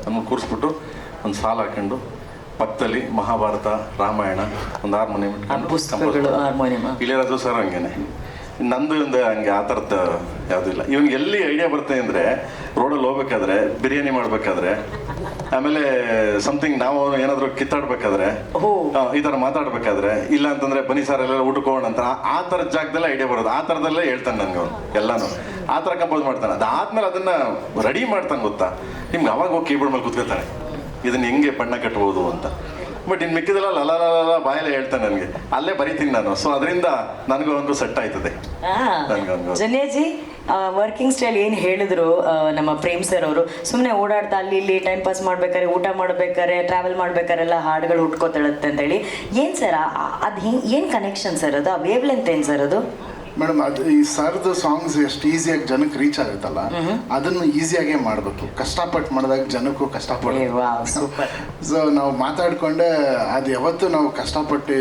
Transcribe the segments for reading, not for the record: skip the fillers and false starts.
ನಮ್ಮನ್ನು ಕೂರಿಸ್ಬಿಟ್ಟು ಒಂದು ಸಾಲ ಹಾಕೊಂಡು ಪಕ್ಕದಲ್ಲಿ ಮಹಾಭಾರತ ರಾಮಾಯಣ ಒಂದು ಹಾರ್ಮೋನಿಯಂ ಇಟ್ಕೊಂಡು ಇಳಿಯೋದು ಸರ್ ಹಂಗೇನೆ. ನಂದು ಒಂದು ಹಂಗೆ ಆ ಥರದ್ದು ಯಾವುದೂ ಇಲ್ಲ. ಇವ್ನಿಗೆ ಎಲ್ಲಿ ಐಡಿಯಾ ಬರ್ತದೆ ಅಂದರೆ ರೋಡಲ್ಲಿ ಹೋಗ್ಬೇಕಾದ್ರೆ ಬಿರಿಯಾನಿ ಮಾಡಬೇಕಾದ್ರೆ, ಆಮೇಲೆ ಸಮಥಿಂಗ್ ನಾವು ಏನಾದರೂ ಕಿತ್ತಾಡ್ಬೇಕಾದ್ರೆ, ಈ ಥರ ಮಾತಾಡ್ಬೇಕಾದ್ರೆ, ಇಲ್ಲ ಅಂತಂದರೆ ಬನ್ನಿ ಸರ್ ಎಲ್ಲ ಊಟಕ್ಕೆ ಹೋಗೋಣ ಅಂತ ಆ ಥರದ ಜಾಗದಲ್ಲೇ ಐಡಿಯಾ ಬರೋದು. ಆ ಥರದಲ್ಲೇ ಹೇಳ್ತಾನೆ ನನಗೆ ಅವನು ಎಲ್ಲನೂ ಆ ಥರ ಕಂಪೋಸ್ ಮಾಡ್ತಾನೆ. ಅದಾದ್ಮೇಲೆ ಅದನ್ನು ರೆಡಿ ಮಾಡ್ತಾನೆ ಗೊತ್ತಾ, ನಿಮ್ಗೆ ಅವಾಗ ಹೋಗಿ ಕೀಬೋರ್ಡ್ ಮೇಲೆ ಕೂತ್ಕೊಳ್ತಾನೆ ಇದನ್ನು ಹೆಂಗೆ ಬಣ್ಣ ಕಟ್ಬೋದು ಅಂತ. ಬಟ್ ಇನ್ನು ಮಿಕ್ಕಿದೆಲ್ಲ ಲಲ ಬಾಯಲ್ಲೇ ಹೇಳ್ತಾನೆ ನನಗೆ, ಅಲ್ಲೇ ಬರೀತೀನಿ ನಾನು. ಸೊ ಅದರಿಂದ ನನಗೂ ಒಂದು ಸೆಟ್ ಆಯ್ತದೆ. ಜನೇಜಿ ವರ್ಕಿಂಗ್ ಸ್ಟೈಲ್ ಏನು ಹೇಳಿದ್ರು ನಮ್ಮ ಪ್ರೇಮ್ ಸರ್ ಅವರು, ಸುಮ್ಮನೆ ಓಡಾಡ್ತಾ ಅಲ್ಲಿ ಇಲ್ಲಿ ಟೈಮ್ ಪಾಸ್ ಮಾಡ್ಬೇಕಾದ್ರೆ, ಊಟ ಮಾಡ್ಬೇಕಾದ್ರೆ, ಟ್ರಾವೆಲ್ ಮಾಡ್ಬೇಕಾರೆಲ್ಲ ಹಾಡುಗಳು ಹುಟ್ಕೋತಾಳತ್ತೆ ಅಂತೇಳಿ. ಏನು ಸರ್ ಅದು ಏನು ಕನೆಕ್ಷನ್ ಸರ್ ಅದು? ಆ ವೇವ್ ಲೆಂತ್ ಏನು ಸರ್ ಅದು? ಮೇಡಮ್, ಅದು ಈ ಸರ್ದು ಸಾಂಗ್ಸ್ ಎಷ್ಟು ಈಸಿಯಾಗಿ ಜನಕ್ಕೆ ರೀಚ್ ಆಗುತ್ತಲ್ಲ, ಅದನ್ನು ಈಸಿಯಾಗೇ ಮಾಡಬೇಕು. ಕಷ್ಟಪಟ್ಟು ಮಾಡಿದಾಗ ಜನಕ್ಕೂ ಕಷ್ಟಪಟ್ಟು. ಸೊ ನಾವು ಮಾತಾಡಿಕೊಂಡೆ ಅದು ಯಾವತ್ತು ನಾವು ಕಷ್ಟಪಟ್ಟು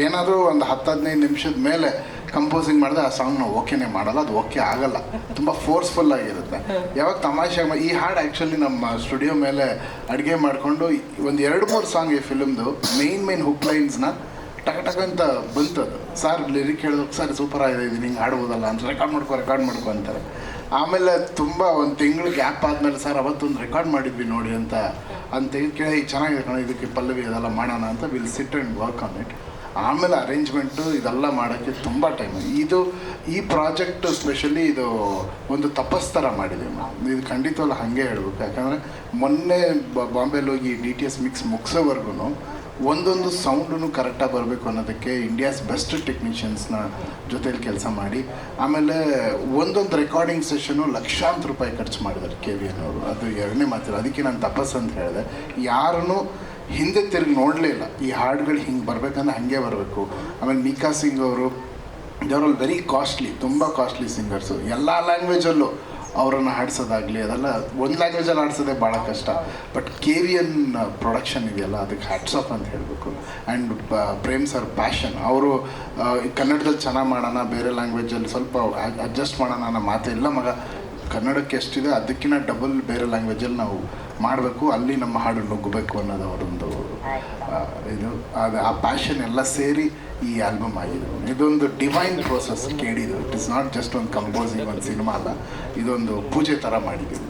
ಏನಾದರೂ ಒಂದು 10-15 ನಿಮಿಷದ ಮೇಲೆ ಕಂಪೋಸಿಂಗ್ ಮಾಡಿದ್ರೆ ಆ ಸಾಂಗ್ ನಾವು ಓಕೆನೇ ಮಾಡಲ್ಲ, ಅದು ಓಕೆ ಆಗಲ್ಲ, ತುಂಬ ಫೋರ್ಸ್ಫುಲ್ ಆಗಿರುತ್ತೆ. ಯಾವಾಗ ತಮಾಷೆ ಈ ಹಾಡು ಆ್ಯಕ್ಚುಲಿ ನಮ್ಮ ಸ್ಟುಡಿಯೋ ಮೇಲೆ ಅಡುಗೆ ಮಾಡಿಕೊಂಡು ಒಂದು 2-3 ಸಾಂಗ್ ಈ ಫಿಲ್ಮ್ದು ಮೇನ್ ಹುಕ್ ಲೈನ್ಸ್ನ ಟಕ ಅಂತ ಬಂತದು. ಸರ್ ಲಿರಿಕ್ ಹೇಳಿದ್ರು, ಸರ್ ಸೂಪರ್ ಆಗಿದೆ, ಇದು ಹಿಂಗೆ ಹಾಡ್ಬೋದಲ್ಲ ಅಂತ ರೆಕಾರ್ಡ್ ಮಾಡ್ಕೊ ಅಂತಾರೆ. ಆಮೇಲೆ ತುಂಬ ಒಂದು ತಿಂಗಳು ಗ್ಯಾಪ್ ಆದಮೇಲೆ, ಸರ್ ಅವತ್ತೊಂದು ರೆಕಾರ್ಡ್ ಮಾಡಿದ್ವಿ ನೋಡಿ ಅಂತ ಕೇಳಿ, ಚೆನ್ನಾಗಿದೆ ಕಣ, ಇದಕ್ಕೆ ಪಲ್ಲವಿ ಅದೆಲ್ಲ ಮಾಡೋಣ ಅಂತ will sit and work on it. ಆಮೇಲೆ ಅರೇಂಜ್ಮೆಂಟು ಇದೆಲ್ಲ ಮಾಡೋಕ್ಕೆ ತುಂಬ ಟೈಮ್. ಈ ಪ್ರಾಜೆಕ್ಟ್ ಸ್ಪೆಷಲಿ ಇದು ಒಂದು ತಪಸ್ತರ ಮಾಡಿದ್ದೀವಿ ನಾವು. ಇದು ಖಂಡಿತವಲ್ಲ ಹಾಗೆ ಹೇಳ್ಬೇಕು. ಯಾಕಂದರೆ ಮೊನ್ನೆ ಬಾಂಬೆಲಿ ಹೋಗಿ DTS ಮಿಕ್ಸ್ ಮುಗಿಸೋವರೆಗೂ ಒಂದೊಂದು ಸೌಂಡೂ ಕರೆಕ್ಟಾಗಿ ಬರಬೇಕು ಅನ್ನೋದಕ್ಕೆ ಇಂಡಿಯಾಸ್ ಬೆಸ್ಟ್ ಟೆಕ್ನಿಷಿಯನ್ಸ್ನ ಜೊತೆಲಿ ಕೆಲಸ ಮಾಡಿ, ಆಮೇಲೆ ಒಂದೊಂದು ರೆಕಾರ್ಡಿಂಗ್ ಸೆಷನು ಲಕ್ಷಾಂತರ ರೂಪಾಯಿ ಖರ್ಚು ಮಾಡಿದ್ದಾರೆ KVN ಅವರು. ಅದು ಎರಡನೇ ಮಾತಿಲ್ಲ. ಅದಕ್ಕೆ ನಾನು ತಪಸ್ಸು ಅಂತ ಹೇಳಿದೆ. ಯಾರನ್ನೂ ಹಿಂದೆ ತಿರುಗಿ ನೋಡಲೇ ಇಲ್ಲ. ಈ ಹಾಡುಗಳು ಹಿಂಗೆ ಬರಬೇಕಂದ್ರೆ ಹಾಗೆ ಬರಬೇಕು. ಆಮೇಲೆ ಮೀಕಾ ಸಿಂಗ್ ಅವರು, ದೇವರ್ ಆಲ್ ವೆರಿ ಕಾಸ್ಟ್ಲಿ, ತುಂಬ ಕಾಸ್ಟ್ಲಿ ಸಿಂಗರ್ಸು. ಎಲ್ಲ ಲ್ಯಾಂಗ್ವೇಜಲ್ಲೂ ಅವರನ್ನು ಹಾಡಿಸೋದಾಗಲಿ ಅದೆಲ್ಲ ಒಂದು ಲ್ಯಾಂಗ್ವೇಜಲ್ಲಿ ಹಾಡಿಸೋದೇ ಭಾಳ ಕಷ್ಟ. ಬಟ್ KVN ಪ್ರೊಡಕ್ಷನ್ ಇದೆಯಲ್ಲ, ಅದಕ್ಕೆ ಹ್ಯಾಟ್ಸ್ ಆಫ್ ಅಂತ ಹೇಳಬೇಕು. ಆ್ಯಂಡ್ ಪ್ರೇಮ್ ಸರ್ ಪ್ಯಾಷನ್, ಅವರು ಕನ್ನಡದಲ್ಲಿ ಚೆನ್ನಾಗಿ ಮಾಡೋಣ, ಬೇರೆ ಲ್ಯಾಂಗ್ವೇಜಲ್ಲಿ ಸ್ವಲ್ಪ ಅಡ್ಜಸ್ಟ್ ಮಾಡೋಣ ಅನ್ನೋ ಮಾತೇ ಇಲ್ಲ. ಮಗ ಕನ್ನಡಕ್ಕೆ ಎಷ್ಟಿದೆ ಅದಕ್ಕಿಂತ ಡಬಲ್ ಬೇರೆ ಲ್ಯಾಂಗ್ವೇಜಲ್ಲಿ ನಾವು ಮಾಡಬೇಕು, ಅಲ್ಲಿ ನಮ್ಮ ಹಾಡು ನುಗ್ಗಬೇಕು ಅನ್ನೋದು ಅವರೊಂದು ಇದು. ಅದು ಆ ಪ್ಯಾಷನ್ ಎಲ್ಲ ಸೇರಿ ಈ ಆಲ್ಬಮ್ ಆಗಿದೆ. ಇದೊಂದು ಡಿವೈನ್ ಪ್ರೋಸೆಸ್ ಕೇಳಿದ್ದು. ಇಟ್ ಇಸ್ ನಾಟ್ ಜಸ್ಟ್ ಒಂದು ಕಂಪೋಸಿಂಗ್, ಒಂದು ಸಿನಿಮಾ ಅಲ್ಲ, ಇದೊಂದು ಪೂಜೆ ಥರ ಮಾಡಿದ್ದೀವಿ.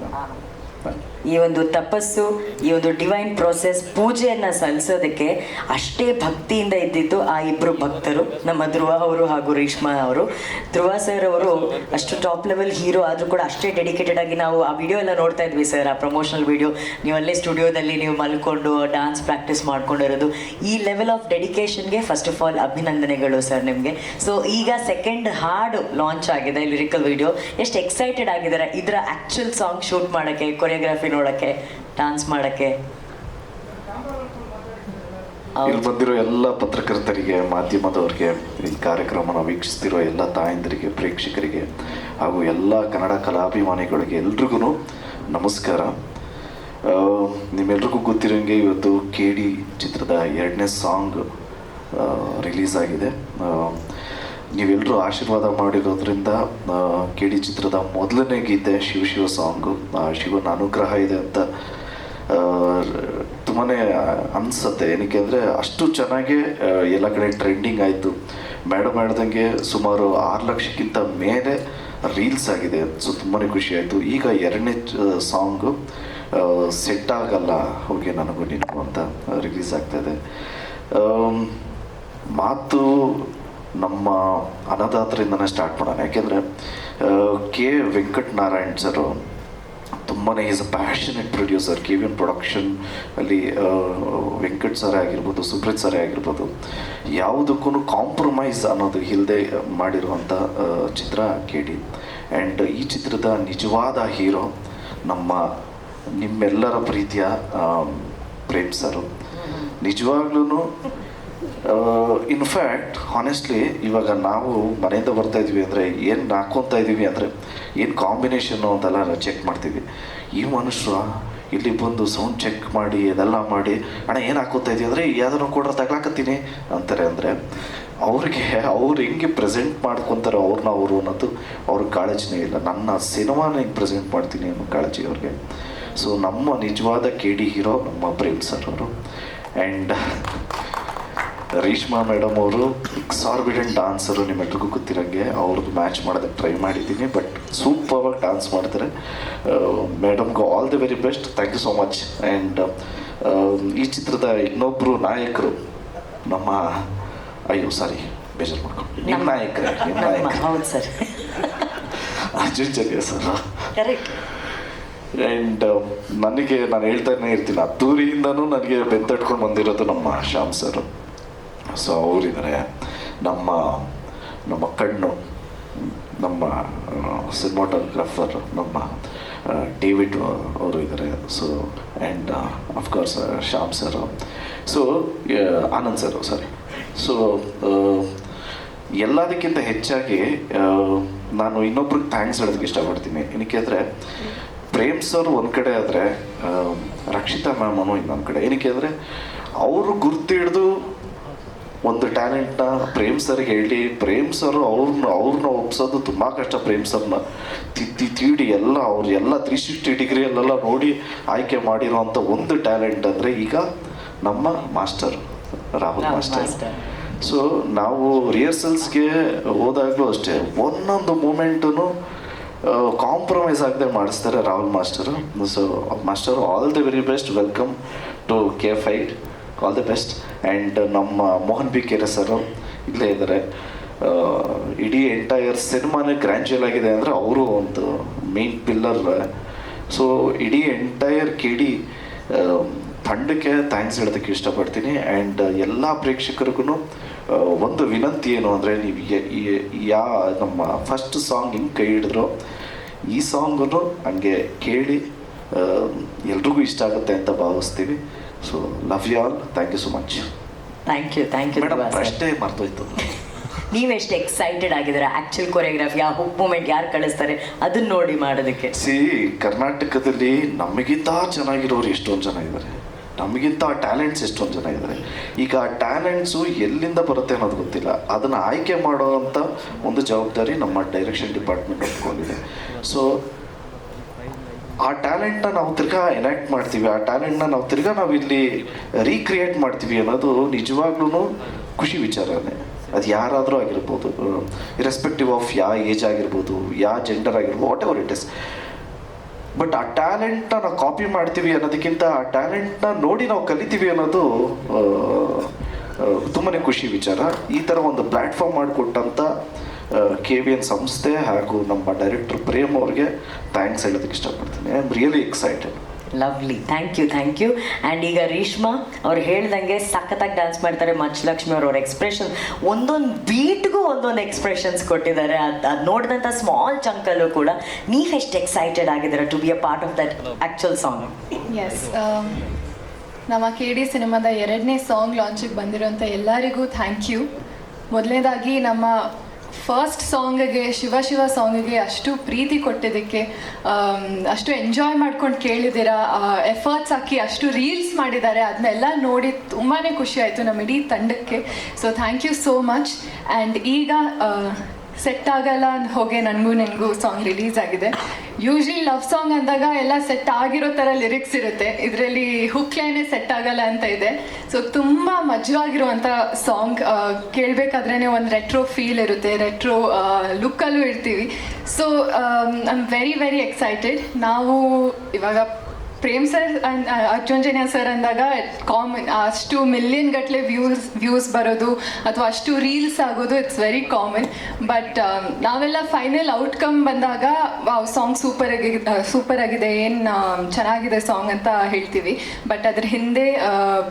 ಈ ಒಂದು ತಪಸ್ಸು, ಈ ಒಂದು ಡಿವೈನ್ ಪ್ರೋಸೆಸ್, ಪೂಜೆಯನ್ನು ಸಲ್ಲಿಸೋದಕ್ಕೆ ಅಷ್ಟೇ ಭಕ್ತಿಯಿಂದ ಇದ್ದಿದ್ದು ಆ ಇಬ್ಬರು ಭಕ್ತರು, ನಮ್ಮ ಧ್ರುವ ಅವರು ಹಾಗೂ ರೇಷ್ಮಾ ಅವರು. ಧ್ರುವ ಸರ್ ಅವರು ಅಷ್ಟು ಟಾಪ್ ಲೆವೆಲ್ ಹೀರೋ ಆದರೂ ಕೂಡ ಅಷ್ಟೇ ಡೆಡಿಕೇಟೆಡ್ ಆಗಿ, ನಾವು ಆ ವಿಡಿಯೋ ಎಲ್ಲ ನೋಡ್ತಾ ಇದ್ವಿ ಸರ್, ಆ ಪ್ರಮೋಷನಲ್ ವಿಡಿಯೋ, ನೀವಲ್ಲೇ ಸ್ಟುಡಿಯೋದಲ್ಲಿ ನೀವು ಮಲ್ಕೊಂಡು ಡ್ಯಾನ್ಸ್ ಪ್ರಾಕ್ಟೀಸ್ ಮಾಡ್ಕೊಂಡಿರೋದು. ಈ ಲೆವೆಲ್ ಆಫ್ ಡೆಡಿಕೇಶನ್ಗೆ ಫಸ್ಟ್ ಆಫ್ ಆಲ್ ಅಭಿನಂದನೆಗಳು ಸರ್ ನಿಮಗೆ. ಸೊ ಈಗ ಸೆಕೆಂಡ್ ಹಾಡು ಲಾಂಚ್ ಆಗಿದೆ, ಲಿರಿಕಲ್ ವಿಡಿಯೋ. ಎಷ್ಟು ಎಕ್ಸೈಟೆಡ್ ಆಗಿದ್ದಾರೆ ಇದರ ಆ್ಯಕ್ಚುಲ್ ಸಾಂಗ್ ಶೂಟ್ ಮಾಡೋಕ್ಕೆ, ಕೊರಿಯೋಗ್ರಫಿ ನೋಡೋಕ್ಕೆ, ಡ್ಯಾನ್ಸ್ ಮಾಡೋಕ್ಕೆ? ಇಲ್ಲಿ ಬಂದಿರೋ ಎಲ್ಲ ಪತ್ರಕರ್ತರಿಗೆ, ಮಾಧ್ಯಮದವರಿಗೆ, ಈ ಕಾರ್ಯಕ್ರಮನ ವೀಕ್ಷಿಸ್ತಿರೋ ಎಲ್ಲ ತಾಯಂದಿರಿಗೆ, ಪ್ರೇಕ್ಷಕರಿಗೆ ಹಾಗೂ ಎಲ್ಲ ಕನ್ನಡ ಕಲಾಭಿಮಾನಿಗಳಿಗೆ ಎಲ್ರಿಗೂ ನಮಸ್ಕಾರ. ನಿಮ್ಮೆಲ್ರಿಗೂ ಗೊತ್ತಿರೋಂಗೆ ಇವತ್ತು KD ಚಿತ್ರದ 2ನೇ ಸಾಂಗ್ ರಿಲೀಸ್ ಆಗಿದೆ. ನೀವೆಲ್ಲರೂ ಆಶೀರ್ವಾದ ಮಾಡಿರೋದ್ರಿಂದ KD ಚಿತ್ರದ ಮೊದಲನೇ ಗೀತೆ ಶಿವ ಸಾಂಗು, ಶಿವನ ಅನುಗ್ರಹ ಇದೆ ಅಂತ ತುಂಬಾ ಅನಿಸುತ್ತೆ. ಏನಕ್ಕೆ ಅಂದರೆ ಅಷ್ಟು ಚೆನ್ನಾಗಿ ಎಲ್ಲ ಕಡೆ ಟ್ರೆಂಡಿಂಗ್ ಆಯಿತು. ಮೇಡಮ್ ಹೇಳ್ದಂಗೆ ಸುಮಾರು 6 ಲಕ್ಷಕ್ಕಿಂತ ಮೇಲೆ ರೀಲ್ಸ್ ಆಗಿದೆ. ಸೊ ತುಂಬಾ ಖುಷಿ ಆಯಿತು. ಈಗ 2ನೇ ಸಾಂಗು ಸೆಟ್ ಆಗಲ್ಲ ಹೋಗಿ ನನಗೂ ನಿನಗೂ ಅಂತ ರಿಲೀಸ್ ಆಗ್ತಾಯಿದೆ. ಮಾತು ನಮ್ಮ ಅನ್ನದಾತರಿಂದನೇ ಸ್ಟಾರ್ಟ್ ಮಾಡೋಣ. ಯಾಕೆಂದರೆ K. ವೆಂಕಟನಾರಾಯಣ್ ಸರು ತುಂಬಾ is a passionate producer. KVN production ಅಲ್ಲಿ ವೆಂಕಟ್ ಸರೇ ಆಗಿರ್ಬೋದು, ಸುಬ್ರತ್ ಸರೇ ಆಗಿರ್ಬೋದು, ಯಾವುದಕ್ಕೂ ಕಾಂಪ್ರಮೈಸ್ ಅನ್ನೋದು ಇಲ್ಲದೆ ಮಾಡಿರುವಂಥ ಚಿತ್ರ KD. ಆ್ಯಂಡ್ ಈ ಚಿತ್ರದ ನಿಜವಾದ ಹೀರೋ ನಿಮ್ಮೆಲ್ಲರ ಪ್ರೀತಿಯ ಪ್ರೇಮ್ ಸರು. ನಿಜವಾಗ್ಲೂ ಇನ್ಫ್ಯಾಕ್ಟ್ ಹಾನೆಸ್ಟ್ಲಿ ಇವಾಗ ನಾವು ಮನೆಯಿಂದ ಬರ್ತಾ ಇದ್ವಿ ಅಂದರೆ ಏನು ಹಾಕ್ಕೊತಾ ಇದ್ದೀವಿ ಅಂದರೆ ಏನು ಕಾಂಬಿನೇಷನ್ನು ಅಂತೆಲ್ಲ ಚೆಕ್ ಮಾಡ್ತೀವಿ. ಈ ಮನುಷ್ಯರು ಇಲ್ಲಿ ಬಂದು ಸೌಂಡ್ ಚೆಕ್ ಮಾಡಿ ಅದೆಲ್ಲ ಮಾಡಿ, ಅಣ್ಣ ಏನು ಹಾಕೋತಾ ಇದೀವಿ ಅಂದರೆ ಯಾವುದನ್ನು ಕೂಡ ತಗ್ಲಾಕತ್ತೀನಿ ಅಂತಾರೆ. ಅಂದರೆ ಅವ್ರು ಹೆಂಗೆ ಪ್ರೆಸೆಂಟ್ ಮಾಡ್ಕೊತಾರೆ ಅವರು ಅನ್ನೋದು ಅವ್ರಿಗೆ ಕಾಳಜಿನೇ ಇಲ್ಲ. ನನ್ನ ಸಿನಿಮಾನ ಹೆಂಗೆ ಪ್ರೆಸೆಂಟ್ ಮಾಡ್ತೀನಿ ಅನ್ನೋ ಕಾಳಜಿ ಅವ್ರಿಗೆ. ಸೊ ನಮ್ಮ ನಿಜವಾದ KD ಹೀರೋ ನಮ್ಮ ಪ್ರೇಮ್ ಸರ್ ಅವರು. ಆ್ಯಂಡ್ ರೇಷ್ಮಾ ಮೇಡಮ್ ಅವರು ಎಕ್ಸಾರ್ಬಿಡೆಂಟ್ ಡಾನ್ಸರು, ನಿಮ್ಮೆಲ್ರಿಗೂ ಗೊತ್ತಿರೋಂಗೆ. ಅವ್ರದ್ದು ಮ್ಯಾಚ್ ಮಾಡೋದಕ್ಕೆ ಟ್ರೈ ಮಾಡಿದ್ದೀನಿ, ಬಟ್ ಸೂಪರಾಗಿ ಡಾನ್ಸ್ ಮಾಡ್ತಾರೆ. ಮೇಡಮ್ಗೆ all the very best, thank you so much. And ಈ ಚಿತ್ರದ ಇನ್ನೊಬ್ಬರು ನಾಯಕರು ನಮ್ಮ ಬೇಜಾರು ಮಾಡ್ಕೊಂಡು ನಿಮ್ಮ ನಾಯಕರೇ ಹೌದು sir, Arjun Janya sir. Correct. And ನಾನು ಹೇಳ್ತಾನೆ ಇರ್ತೀನಿ, ಅದ್ದೂರಿಯಿಂದನೂ ನನಗೆ ಬೆಂತಟ್ಕೊಂಡು ಬಂದಿರೋದು ನಮ್ಮ ಶ್ಯಾಮ್ ಸರ್. ಸೊ ಅವರಿದ್ದಾರೆ, ನಮ್ಮ ಕಣ್ಣು, ನಮ್ಮ ಸಿನಿಮಾಟೋಗ್ರಾಫರ್ ನಮ್ಮ ಡೇವಿಡ್ ಅವರು ಇದ್ದಾರೆ. So and of course Shyam sir. So Anand sir, sorry. So ಎಲ್ಲದಕ್ಕಿಂತ ಹೆಚ್ಚಾಗಿ ನಾನು ಇನ್ನೊಬ್ರಿಗೆ ಥ್ಯಾಂಕ್ಸ್ ಹೇಳೋದಕ್ಕೆ ಇಷ್ಟಪಡ್ತೀನಿ. ಏನಕ್ಕೆ ಅಂದರೆ ಪ್ರೇಮ್ ಸರ್ ಒಂದು ಕಡೆ ಆದರೆ ರಕ್ಷಿತಾ ಮ್ಯಾಮನು ಇನ್ನೊಂದು ಕಡೆ. ಏನಕ್ಕೆ ಅಂದರೆ ಅವರು ಗುರ್ತಿಡ್ದು ಒಂದು ಟ್ಯಾಲೆಂಟ್ನ ಪ್ರೇಮ್ ಸರ್ಗೆ ಹೇಳಿ, ಪ್ರೇಮ್ ಸರ್ ಅವ್ರನ್ನ ಒಪ್ಸೋದು ತುಂಬ ಕಷ್ಟ. ಪ್ರೇಮ್ ಸರ್ನ ತಿಡಿ ಎಲ್ಲ ಅವ್ರು ಎಲ್ಲ 360 ಡಿಗ್ರಿಯಲ್ಲೆಲ್ಲ ನೋಡಿ ಆಯ್ಕೆ ಮಾಡಿರೋವಂಥ ಒಂದು ಟ್ಯಾಲೆಂಟ್ ಅಂದರೆ ಈಗ ನಮ್ಮ ಮಾಸ್ಟರ್ ರಾಹುಲ್ ಮಾಸ್ಟರ್. ಸೊ ನಾವು ರಿಹರ್ಸಲ್ಸ್ಗೆ ಹೋದಾಗಲೂ ಅಷ್ಟೇ, ಒಂದೊಂದು ಮೂಮೆಂಟೂ ಕಾಂಪ್ರಮೈಸ್ ಆಗದೆ ಮಾಡಿಸ್ತಾರೆ Rahul master. So master, all the very best, welcome to K5, all the best. And ನಮ್ಮ ಮೋಹನ್ ಬಿ ಕೆರೆ ಸರು ಇಲ್ಲೇ ಇದ್ದಾರೆ. ಇಡೀ ಎಂಟೈರ್ ಸಿನಿಮಾನೇ ಗ್ರ್ಯಾಂಜುಯಲ್ ಆಗಿದೆ ಅಂದರೆ ಅವರು ಒಂದು ಮೇನ್ ಪಿಲ್ಲರ್. ಸೊ ಇಡೀ ಎಂಟೈರ್ KD ತಂಡಕ್ಕೆ ಥ್ಯಾಂಕ್ಸ್ ಹೇಳೋದಕ್ಕೆ ಇಷ್ಟಪಡ್ತೀನಿ. ಆ್ಯಂಡ್ ಎಲ್ಲ ಪ್ರೇಕ್ಷಕರಿಗೂ ಒಂದು ವಿನಂತಿ ಏನು ಅಂದರೆ, ನೀವು ನಮ್ಮ ಫಸ್ಟ್ ಸಾಂಗ್ ಹಿಂಗೆ ಕೈ ಹಿಡಿದ್ರು, ಈ ಸಾಂಗನ್ನು ಹಂಗೆ ಕೇಳಿ ಎಲ್ರಿಗೂ ಇಷ್ಟ ಆಗುತ್ತೆ ಅಂತ ಭಾವಿಸ್ತೀವಿ. So love you all, thank you so much. Thank you madam. ಅಷ್ಟೇ ಮರ್ತೋಯ್ತು, ನೀವೆಷ್ಟು ಎಕ್ಸೈಟೆಡ್ ಆಗಿದ್ದೀರಾ ಆ್ಯಕ್ಚುಲ್ ಕೊರಿಯೋಗ್ರಾಫಿ, ಆ ಹುಕ್ ಮೂಮೆಂಟ್ ಯಾರು ಕಳಿಸ್ತಾರೆ ಅದನ್ನ ನೋಡಿ ಮಾಡೋದಕ್ಕೆ. ಕರ್ನಾಟಕದಲ್ಲಿ ನಮಗಿಂತ ಚೆನ್ನಾಗಿರೋರು ಎಷ್ಟೊಂದು ಜನ ಇದ್ದಾರೆ, ನಮಗಿಂತ ಟ್ಯಾಲೆಂಟ್ಸ್ ಎಷ್ಟೊಂದು ಜನ ಇದ್ದಾರೆ. ಈಗ ಆ ಟ್ಯಾಲೆಂಟ್ಸು ಎಲ್ಲಿಂದ ಬರುತ್ತೆ ಅನ್ನೋದು ಗೊತ್ತಿಲ್ಲ. ಅದನ್ನು ಆಯ್ಕೆ ಮಾಡೋವಂಥ ಒಂದು ಜವಾಬ್ದಾರಿ ನಮ್ಮ ಡೈರೆಕ್ಷನ್ ಡಿಪಾರ್ಟ್ಮೆಂಟ್ ಒಪ್ಕೊಂಡಿದೆ. ಸೊ ಆ ಟ್ಯಾಲೆಂಟ್ನ ನಾವು ತಿರ್ಗಾ ಎನಾಕ್ಟ್ ಮಾಡ್ತೀವಿ, ಆ ಟ್ಯಾಲೆಂಟ್ನ ನಾವು ಇಲ್ಲಿ ರೀಕ್ರಿಯೇಟ್ ಮಾಡ್ತೀವಿ ಅನ್ನೋದು ನಿಜವಾಗ್ಲೂ ಖುಷಿ ವಿಚಾರನೇ. ಅದು ಯಾರಾದರೂ ಆಗಿರ್ಬೋದು, ಇರೆಸ್ಪೆಕ್ಟಿವ್ ಆಫ್ ಯಾವ ಏಜ್ ಆಗಿರ್ಬೋದು, ಯಾವ ಜೆಂಡರ್ ಆಗಿರ್ಬೋದು, what ever it is. But ಆ ಟ್ಯಾಲೆಂಟ್ನ ನಾವು ಕಾಪಿ ಮಾಡ್ತೀವಿ ಅನ್ನೋದಕ್ಕಿಂತ ಆ ಟ್ಯಾಲೆಂಟ್ನ ನೋಡಿ ನಾವು ಕಲಿತೀವಿ ಅನ್ನೋದು ತುಂಬಾ ಖುಷಿ ವಿಚಾರ. ಈ ಥರ ಒಂದು ಪ್ಲ್ಯಾಟ್ಫಾರ್ಮ್ ಮಾಡಿಕೊಟ್ಟಂಥ KVN ಸಂಸ್ಥೆ ಹಾಗೂ ನಮ್ಮ ಡೈರೆಕ್ಟರ್ ಪ್ರೇಮ್ ಅವ್ರಿಗೆ ಥ್ಯಾಂಕ್ಸ್ ಹೇಳೋದಕ್ಕೆ ಇಷ್ಟಪಡ್ತೀನಿ. I am really excited. Lovely, thank you. And ಈಗ ರೇಷ್ಮಾ ಅವ್ರು ಹೇಳ್ದಂಗೆ ಸಖತ್ತಾಗಿ ಡ್ಯಾನ್ಸ್ ಮಾಡ್ತಾರೆ. ಮಚ್ಚಲಕ್ಷ್ಮಿ ಅವ್ರ ಎಕ್ಸ್ಪ್ರೆಷನ್, ಒಂದೊಂದು ಬೀಟ್ಗೂ ಒಂದೊಂದು ಎಕ್ಸ್ಪ್ರೆಷನ್ಸ್ ಕೊಟ್ಟಿದ್ದಾರೆ. ಅದು ನೋಡಿದಂಥ ಸ್ಮಾಲ್ ಚಂಕಲ್ಲೂ ಕೂಡ ನೀವೆಷ್ಟು ಎಕ್ಸೈಟೆಡ್ ಆಗಿದ್ದೀರಾ to be a part of that actual song? Yes, ನಮ್ಮ KD ಸಿನಿಮಾದ 2ನೇ ಸಾಂಗ್ ಲಾಂಚಿಗೆ ಬಂದಿರೋಂಥ ಎಲ್ಲರಿಗೂ ಥ್ಯಾಂಕ್ ಯು. ಮೊದಲನೇದಾಗಿ ನಮ್ಮ ಫಸ್ಟ್ ಸಾಂಗಿಗೆ, ಶಿವ ಸಾಂಗಿಗೆ ಅಷ್ಟು ಪ್ರೀತಿ ಕೊಟ್ಟಿದ್ದಕ್ಕೆ, ಅಷ್ಟು ಎಂಜಾಯ್ ಮಾಡ್ಕೊಂಡು ಕೇಳಿದ್ದೀರಾ, ಎಫರ್ಟ್ಸ್ ಹಾಕಿ ಅಷ್ಟು ರೀಲ್ಸ್ ಮಾಡಿದ್ದಾರೆ, ಅದನ್ನೆಲ್ಲ ನೋಡಿ ತುಂಬಾ ಖುಷಿ ಆಯಿತು ನಮ್ಮ ಇಡೀ ತಂಡಕ್ಕೆ. So thank you so much. And ಈಗ ಸೆಟ್ ಆಗಲ್ಲ ಹೋಗೆ ನನಗೂ ನಿನಗೂ ಸಾಂಗ್ ರಿಲೀಸ್ ಆಗಿದೆ. ಯೂಶ್ವಲಿ ಲವ್ ಸಾಂಗ್ ಅಂದಾಗ ಎಲ್ಲ ಸೆಟ್ ಆಗಿರೋ ಥರ ಲಿರಿಕ್ಸ್ ಇರುತ್ತೆ, ಇದರಲ್ಲಿ ಹುಕ್ ಲೈನೇ ಸೆಟ್ ಆಗಲ್ಲ ಅಂತ ಇದೆ. ಸೊ ತುಂಬ ಮಜವಾಗಿರುವಂಥ ಸಾಂಗ್, ಕೇಳಬೇಕಾದ್ರೇ ಒಂದು ರೆಟ್ರೋ ಫೀಲ್ ಇರುತ್ತೆ, ರೆಟ್ರೋ ಲುಕ್ಕಲ್ಲೂ ಇರ್ತೀವಿ. So I am very very excited. ನಾವು ಇವಾಗ ಪ್ರೇಮ್ ಸರ್ ಅರ್ಜುನ್ ಜನ್ಯ ಸರ್ ಅಂದಾಗ ಕಾಮನ್, ಅಷ್ಟು ಮಿಲಿಯನ್ ಗಟ್ಟಲೆ ವ್ಯೂಸ್ ಬರೋದು ಅಥವಾ ಅಷ್ಟು ರೀಲ್ಸ್ ಆಗೋದು ಇಟ್ಸ್ ವೆರಿ ಕಾಮನ್. ಬಟ್ ನಾವೆಲ್ಲ ಫೈನಲ್ ಔಟ್ಕಮ್ ಬಂದಾಗ ಸಾಂಗ್ ಸೂಪರ್ ಆಗಿದೆ, ಏನು ಚೆನ್ನಾಗಿದೆ ಸಾಂಗ್ ಅಂತ ಹೇಳ್ತೀವಿ. ಬಟ್ ಅದ್ರ ಹಿಂದೆ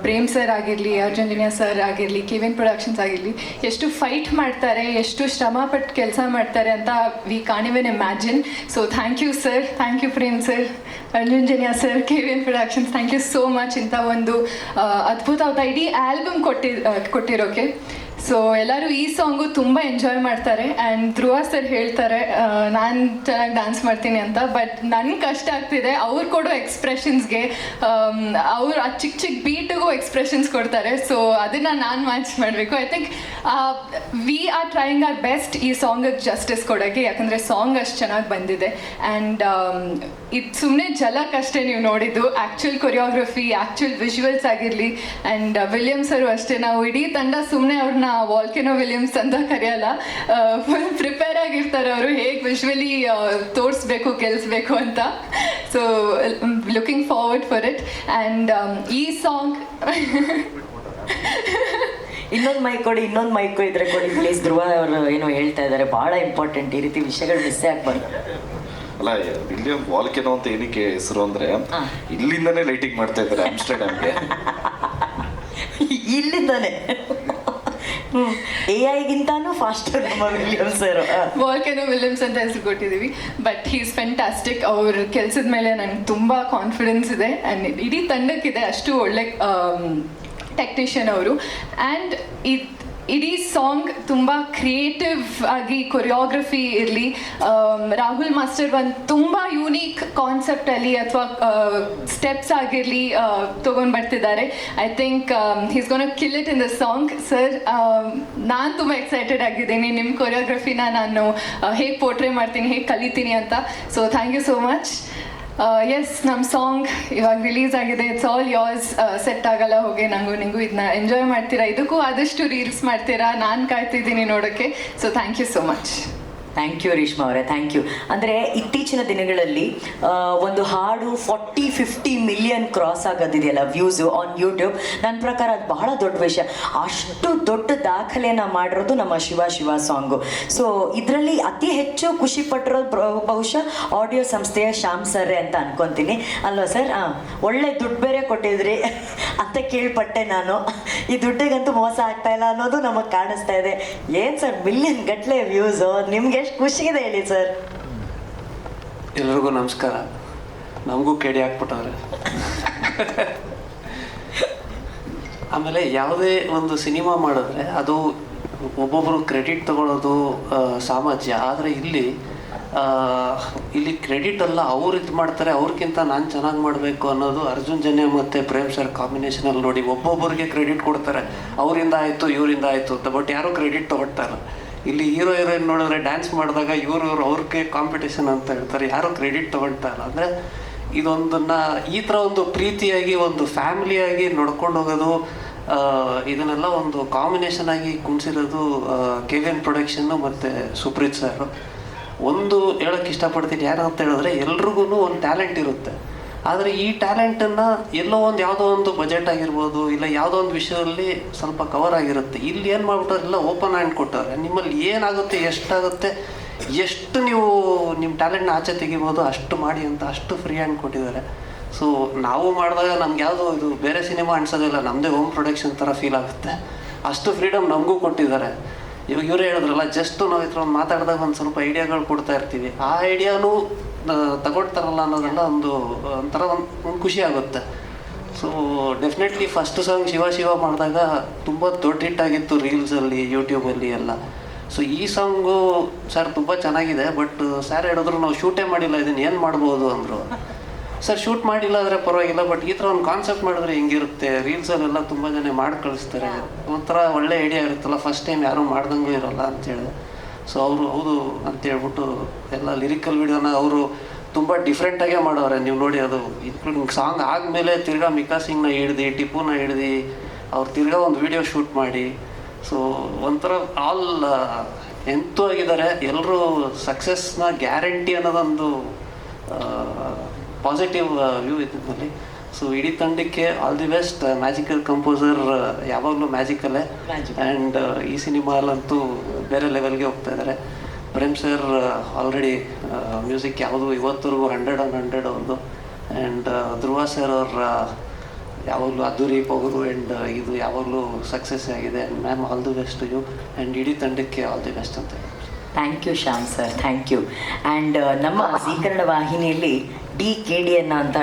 ಪ್ರೇಮ್ ಸರ್ ಆಗಿರಲಿ, ಅರ್ಜುನ್ ಜನ್ಯ ಸರ್ ಆಗಿರಲಿ, KVN ಪ್ರೊಡಕ್ಷನ್ಸ್ ಆಗಿರಲಿ, ಎಷ್ಟು ಫೈಟ್ ಮಾಡ್ತಾರೆ, ಎಷ್ಟು ಶ್ರಮಪಟ್ಟು ಕೆಲಸ ಮಾಡ್ತಾರೆ ಅಂತ we can even imagine. So thank you sir, thank you Prem sir, Arjun Janya sir, KVN productions, thank you so much ಇಂಥ ಒಂದು ಅದ್ಭುತವಾದ ಇಡೀ ಆಲ್ಬಮ್ ಕೊಟ್ಟಿರೋಕೆ. ಸೊ ಎಲ್ಲರೂ ಈ ಸಾಂಗು ತುಂಬ ಎಂಜಾಯ್ ಮಾಡ್ತಾರೆ. ಆ್ಯಂಡ್ ಧ್ರುವ ಸರ್ ಹೇಳ್ತಾರೆ ನಾನು ಚೆನ್ನಾಗಿ ಡ್ಯಾನ್ಸ್ ಮಾಡ್ತೀನಿ ಅಂತ, ಬಟ್ ನನಗೆ ಕಷ್ಟ ಆಗ್ತಿದೆ ಅವ್ರು ಕೊಡೋ ಎಕ್ಸ್ಪ್ರೆಷನ್ಸ್ಗೆ. ಅವ್ರು ಆ ಚಿಕ್ಕ ಬೀಟಿಗೂ ಎಕ್ಸ್ಪ್ರೆಷನ್ಸ್ ಕೊಡ್ತಾರೆ. ಸೊ ಅದನ್ನು ನಾನು ಮ್ಯಾಚ್ ಮಾಡಬೇಕು. I think we are trying our best ಈ ಸಾಂಗಿಗೆ ಜಸ್ಟಿಸ್ ಕೊಡೋಕ್ಕೆ, ಯಾಕಂದರೆ ಸಾಂಗ್ ಅಷ್ಟು ಚೆನ್ನಾಗಿ ಬಂದಿದೆ. ಆ್ಯಂಡ್ ಇದು ಸುಮ್ಮನೆ ಝಲಕ್ ನೀವು ನೋಡಿದ್ದು. ಆ್ಯಕ್ಚುಲ್ ಕೊರಿಯೋಗ್ರಫಿ, ಆ್ಯಕ್ಚುಲ್ ವಿಜುವಲ್ಸ್ ಆಗಿರಲಿ, ಆ್ಯಂಡ್ ವಿಲಿಯಮ್ಸ್ ಅವರು ಅಷ್ಟೇ. ನಾವು ಇಡೀ ತಂಡ ಸುಮ್ಮನೆ ಅವ್ರನ್ನ ವಾಲ್ಕೆನೋ ವಿಲಿಯಮ್ಸ್ ಅಂತ ಕರೆಯಲ್ಲ, ಫುಲ್ ಪ್ರಿಪೇರ್ ಆಗಿರ್ತಾರೆ ಅವರು, ಹೇಗೆ ವಿಜುವಲಿ ತೋರಿಸ್ಬೇಕು, ಗೆಲ್ಲಿಸ್ಬೇಕು ಅಂತ. So looking forward for it. And ಈ ಸಾಂಗ್ ಇನ್ನೊಂದು ಮೈಕ್ ಇದ್ರೆ ಕೊಡಿ ಪ್ಲೀಸ್. ಧ್ರುವ ಅವರು ಏನೋ ಹೇಳ್ತಾ ಇದ್ದಾರೆ, ಭಾಳ ಇಂಪಾರ್ಟೆಂಟ್, ಈ ರೀತಿ ವಿಷಯಗಳು ಮಿಸ್ ಆಗ್ಬಾರ್ದು. ಅಲ್ಲ, ವಿಲಿಯಂ ವಾಲ್ಕೆನೋ ಅಂತ ಏನಕ್ಕೆ ಹೆಸರು ಅಂದ್ರೆ ಇಲ್ಲಿಂದಾನೇ ಲೈಟಿಂಗ್ ಮಾಡ್ತಾ ಇದ್ದಾರೆ ಆಮ್ಸ್ಟರ್ಡ್ಯಾಮ್ಗೆ. ಇಲ್ಲಿಂದಾನೆ AI ಫಾಸ್ಟರ್ ನಮ್ಮ ವಿಲಿಯಮ್ಸ್ ಸರ್. ವಾಲ್ಕೆನೋ ವಿಲಿಯಮ್ಸ್ ಅಂತ ಹೆಸರು ಕೊಟ್ಟಿದ್ದೀವಿ. But he is fantastic. ಅವ್ರ ಕೆಲಸದ ಮೇಲೆ ನನಗೆ ತುಂಬ ಕಾನ್ಫಿಡೆನ್ಸ್ ಇದೆ, ಆ್ಯಂಡ್ ಇಡೀ ತಂಡಕ್ಕಿದೆ. ಅಷ್ಟು ಒಳ್ಳೆ ಟೆಕ್ನಿಷಿಯನ್ ಅವರು. ಆ್ಯಂಡ್ ಇಡೀ ಸಾಂಗ್ ತುಂಬ ಕ್ರಿಯೇಟಿವ್ ಆಗಿ ಕೊರಿಯೋಗ್ರಫಿ ಇರಲಿ, ರಾಹುಲ್ ಮಾಸ್ಟರ್ ಒಂದು ತುಂಬ ಯೂನೀಕ್ ಕಾನ್ಸೆಪ್ಟಲ್ಲಿ ಅಥವಾ ಸ್ಟೆಪ್ಸ್ ಆಗಿರಲಿ ತೊಗೊಂಡು ಬರ್ತಿದ್ದಾರೆ. I think he's gonna kill it in the song. Sir, ನಾನು ತುಂಬ ಎಕ್ಸೈಟೆಡ್ ಆಗಿದ್ದೀನಿ ನಿಮ್ಮ ಕೊರಿಯೋಗ್ರಫಿನ ನಾನು ಹೇಗೆ ಪೋರ್ಟ್ರೇ ಮಾಡ್ತೀನಿ, ಹೇಗೆ ಕಲಿತೀನಿ ಅಂತ. So thank you so much. Yes, ನಮ್ಮ ಸಾಂಗ್ ಇವಾಗ ರಿಲೀಸ್ ಆಗಿದೆ. It's all yours. ಸೆಟ್ ಆಗಲ್ಲ ಹೋಗಿ ನಿಂಗೂ ಇದನ್ನ ಎಂಜಾಯ್ ಮಾಡ್ತೀರಾ, ಇದಕ್ಕೂ ಆದಷ್ಟು ರೀಲ್ಸ್ ಮಾಡ್ತೀರಾ, ನಾನು ಕಾಯ್ತಿದ್ದೀನಿ ನೋಡೋಕ್ಕೆ. So thank you so much. Thank you Reshma ಅವರೇ, ಥ್ಯಾಂಕ್ ಯು. ಅಂದರೆ ಇತ್ತೀಚಿನ ದಿನಗಳಲ್ಲಿ ಒಂದು ಹಾಡು 40-50 ಮಿಲಿಯನ್ ಕ್ರಾಸ್ ಆಗೋದಿದೆಯಲ್ಲ ವ್ಯೂಸು ಆನ್ ಯೂಟ್ಯೂಬ್. ನನ್ನ ಪ್ರಕಾರ ಅದು ಬಹಳ ದೊಡ್ಡ ವಿಷಯ. ಅಷ್ಟು ದೊಡ್ಡ ದಾಖಲೆಯನ್ನು ಮಾಡಿರೋದು ನಮ್ಮ ಶಿವ ಸಾಂಗು. ಸೊ ಇದರಲ್ಲಿ ಅತಿ ಹೆಚ್ಚು ಖುಷಿ ಪಟ್ಟಿರೋದು ಬಹುಶಃ ಆಡಿಯೋ ಸಂಸ್ಥೆಯ ಶ್ಯಾಮ್ ಸರ್ರೆ ಅಂತ ಅನ್ಕೊತೀನಿ ಅಲ್ವಾ ಸರ್? ಒಳ್ಳೆ ದುಡ್ಡು ಬೇರೆ ಕೊಟ್ಟಿದ್ರಿ ಅಂತ ಕೇಳ್ಪಟ್ಟೆ ನಾನು. ಈ ದುಡ್ಡಿಗಂತೂ ಮೋಸ ಆಗ್ತಾ ಇಲ್ಲ ಅನ್ನೋದು ನಮಗೆ ಕಾಣಿಸ್ತಾ ಇದೆ. ಏನು ಸರ್, ಮಿಲಿಯನ್ ಗಟ್ಟಲೆ ವ್ಯೂಸು, ನಿಮ್ಗೆ ಎಷ್ಟು ಖುಷಿಗಿದೆ ಹೇಳಿ ಸರ್. ಎಲ್ರಿಗೂ ನಮಸ್ಕಾರ. ನಮಗೂ ಕೆಡಿ ಹಾಕ್ಬಿಟ್ಟವ್ರೆ. ಆಮೇಲೆ ಯಾವುದೇ ಒಂದು ಸಿನಿಮಾ ಮಾಡಿದ್ರೆ ಅದು ಒಬ್ಬೊಬ್ಬರು ಕ್ರೆಡಿಟ್ ತಗೊಳ್ಳೋದು ಸಾಮಾಜ್ಯ. ಆದರೆ ಇಲ್ಲಿ ಕ್ರೆಡಿಟ್ ಅಲ್ಲ, ಅವ್ರು ಇದು ಮಾಡ್ತಾರೆ, ಅವ್ರಿಗಿಂತ ನಾನು ಚೆನ್ನಾಗಿ ಮಾಡಬೇಕು ಅನ್ನೋದು. ಅರ್ಜುನ್ ಜನ್ಯ ಮತ್ತು ಪ್ರೇಮ್ ಸರ್ ಕಾಂಬಿನೇಷನಲ್ಲಿ ನೋಡಿ, ಒಬ್ಬೊಬ್ಬರಿಗೆ ಕ್ರೆಡಿಟ್ ಕೊಡ್ತಾರೆ, ಅವರಿಂದ ಆಯಿತು ಇವರಿಂದ ಆಯಿತು ಅಂತ. ಬಟ್ ಯಾರೂ ಕ್ರೆಡಿಟ್ ತೊಗೊಳ್ತಾರೆ. ಇಲ್ಲಿ ಹೀರೋ ಹೀರೋಯಿನ್ ನೋಡಿದ್ರೆ ಡ್ಯಾನ್ಸ್ ಮಾಡಿದಾಗ ಇವರು ಅವ್ರಿಗೆ ಕಾಂಪಿಟೇಷನ್ ಅಂತ ಹೇಳ್ತಾರೆ, ಯಾರೂ ಕ್ರೆಡಿಟ್ ತೊಗೊಳ್ತಾ ಇಲ್ಲ. ಅಂದರೆ ಇದೊಂದನ್ನು ಈ ಥರ ಒಂದು ಪ್ರೀತಿಯಾಗಿ ಒಂದು ಫ್ಯಾಮಿಲಿಯಾಗಿ ನೋಡ್ಕೊಂಡು ಹೋಗೋದು, ಇದನ್ನೆಲ್ಲ ಒಂದು ಕಾಂಬಿನೇಷನ್ ಆಗಿ ಕುಣಿಸಿರೋದು KVN ಪ್ರೊಡಕ್ಷನ್ನು ಮತ್ತು ಸುಪ್ರೀತ್ ಸರ್. ಒಂದು ಹೇಳೋಕ್ಕೆ ಇಷ್ಟಪಡ್ತೀನಿ, ಏನಂತ ಹೇಳಿದ್ರೆ ಎಲ್ರಿಗೂ ಒಂದು ಟ್ಯಾಲೆಂಟ್ ಇರುತ್ತೆ. ಆದರೆ ಈ ಟ್ಯಾಲೆಂಟನ್ನು ಎಲ್ಲೋ ಯಾವುದೋ ಒಂದು ಬಜೆಟ್ ಆಗಿರ್ಬೋದು, ಇಲ್ಲ ಯಾವುದೋ ಒಂದು ವಿಷಯದಲ್ಲಿ ಸ್ವಲ್ಪ ಕವರ್ ಆಗಿರುತ್ತೆ. ಇಲ್ಲಿ ಏನು ಮಾಡ್ಬಿಟ್ಟವ್ರೆ, ಎಲ್ಲ ಓಪನ್ ಹ್ಯಾಂಡ್ ಕೊಟ್ಟವ್ರೆ. ನಿಮ್ಮಲ್ಲಿ ಏನಾಗುತ್ತೆ, ಎಷ್ಟಾಗುತ್ತೆ, ಎಷ್ಟು ನೀವು ನಿಮ್ಮ ಟ್ಯಾಲೆಂಟ್ನ ಆಚೆ ತೆಗಿಬೋದು ಅಷ್ಟು ಮಾಡಿ ಅಂತ, ಅಷ್ಟು ಫ್ರೀ ಹ್ಯಾಂಡ್ ಕೊಟ್ಟಿದ್ದಾರೆ. ಸೊ ನಾವು ಮಾಡಿದಾಗ ನಮ್ಗೆ ಯಾವುದೋ ಇದು ಬೇರೆ ಸಿನಿಮಾ ಅನ್ಸೋದಿಲ್ಲ, ನಮ್ಮದೇ ಹೋಮ್ ಪ್ರೊಡಕ್ಷನ್ ಥರ ಫೀಲ್ ಆಗುತ್ತೆ. ಅಷ್ಟು ಫ್ರೀಡಮ್ ನಮಗೂ ಕೊಟ್ಟಿದ್ದಾರೆ. ಇವಾಗ ಇವರೇ ಹೇಳಿದ್ರಲ್ಲ, ಜಸ್ಟ್ ನಾವು ಈ ಥರ ಒಂದು ಮಾತಾಡಿದಾಗ ಒಂದು ಸ್ವಲ್ಪ ಐಡಿಯಾಗಳು ಕೊಡ್ತಾ ಇರ್ತೀವಿ. ಆ ಐಡಿಯಾನೂ ತಗೊಳ್ತಾರಲ್ಲ ಅನ್ನೋದೆಲ್ಲ ಒಂಥರ ಒಂದು ಖುಷಿ ಆಗುತ್ತೆ. So definitely first song Shiva ಮಾಡಿದಾಗ ತುಂಬ ದೊಡ್ಡ ಹಿಟ್ ಆಗಿತ್ತು ರೀಲ್ಸಲ್ಲಿ, ಯೂಟ್ಯೂಬಲ್ಲಿ ಎಲ್ಲ. ಸೊ ಈ ಸಾಂಗು ಸರ್ ತುಂಬ ಚೆನ್ನಾಗಿದೆ. ಬಟ್ ಸರ್ ಹೇಳಿದ್ರು ನಾವು ಶೂಟೇ ಮಾಡಿಲ್ಲ, ಇದನ್ನು ಏನು ಮಾಡ್ಬೋದು ಅಂದರು. ಸರ್ ಶೂಟ್ ಮಾಡಿಲ್ಲ ಆದರೆ ಪರವಾಗಿಲ್ಲ, ಬಟ್ ಈ ಥರ ಒಂದು ಕಾನ್ಸೆಪ್ಟ್ ಮಾಡಿದ್ರೆ ಹೆಂಗಿರುತ್ತೆ, ರೀಲ್ಸಲ್ಲೆಲ್ಲ ತುಂಬ ಜನ ಮಾಡಿ ಕಳಿಸ್ತಾರೆ, ಒಂಥರ ಒಳ್ಳೆ ಐಡಿಯಾ ಇರುತ್ತಲ್ಲ, ಫಸ್ಟ್ ಟೈಮ್ ಯಾರೂ ಮಾಡ್ದಂಗೂ ಇರೋಲ್ಲ ಅಂತೇಳಿದೆ. ಸೊ ಅವರು ಹೌದು ಅಂತೇಳ್ಬಿಟ್ಟು ಎಲ್ಲ ಲಿರಿಕಲ್ ವಿಡಿಯೋನ ಅವರು ತುಂಬ ಡಿಫ್ರೆಂಟಾಗೇ ಮಾಡೋರೆ. ನೀವು ನೋಡಿ, ಅದು ಇನ್ಕ್ಲೂಡಿಂಗ್ ಸಾಂಗ್ ಆದಮೇಲೆ ತಿರ್ಗಾ ಮಿಕಾ ಸಿಂಗ್ನ ಹಿಡ್ದು, ಟಿಪ್ಪುನ ಹಿಡ್ದು ಅವ್ರು ತಿರ್ಗಾ ಒಂದು ವಿಡಿಯೋ ಶೂಟ್ ಮಾಡಿ, ಸೊ ಒಂಥರ ಆಲ್ ಎಂತೂ ಆಗಿದ್ದಾರೆ. ಎಲ್ಲರೂ ಸಕ್ಸಸ್ನ ಗ್ಯಾರಂಟಿ ಅನ್ನೋದೊಂದು ಪಾಸಿಟಿವ್ ವ್ಯೂ ಇದ್ದಲ್ಲಿ. ಸೊ ಇಡೀ ತಂಡಕ್ಕೆ all the best. Magical composer ಯಾವಾಗಲೂ ಮ್ಯಾಜಿಕಲ್ಲೇ. ಆ್ಯಂಡ್ ಈ ಸಿನಿಮಾಲಂತೂ ಬೇರೆ ಲೆವೆಲ್ಗೆ ಹೋಗ್ತಾ ಇದ್ದಾರೆ. ಪ್ರೇಮ್ ಸರ್ ಆಲ್ರೆಡಿ ಮ್ಯೂಸಿಕ್ ಯಾವುದು ಇವತ್ತರೆಗೂ 100 on 100 ಅವ್ರದ್ದು. ಆ್ಯಂಡ್ ಧ್ರುವ ಸರ್ ಅವ್ರ ಯಾವಾಗಲೂ ಅದ್ದೂರಿ ಪೊಗರು ಆ್ಯಂಡ್ ಇದು ಯಾವಾಗಲೂ ಸಕ್ಸಸ್ ಆಗಿದೆ. Ma'am all the best you, and ಇಡೀ ತಂಡಕ್ಕೆ ಆಲ್ ದಿ ಬೆಸ್ಟ್ ಅಂತ. Thank you Shyam sir, thank you. And ನಮ್ಮ ಜೀ ಕನ್ನಡ ವಾಹಿನಿಯಲ್ಲಿ DKD ಅಂತ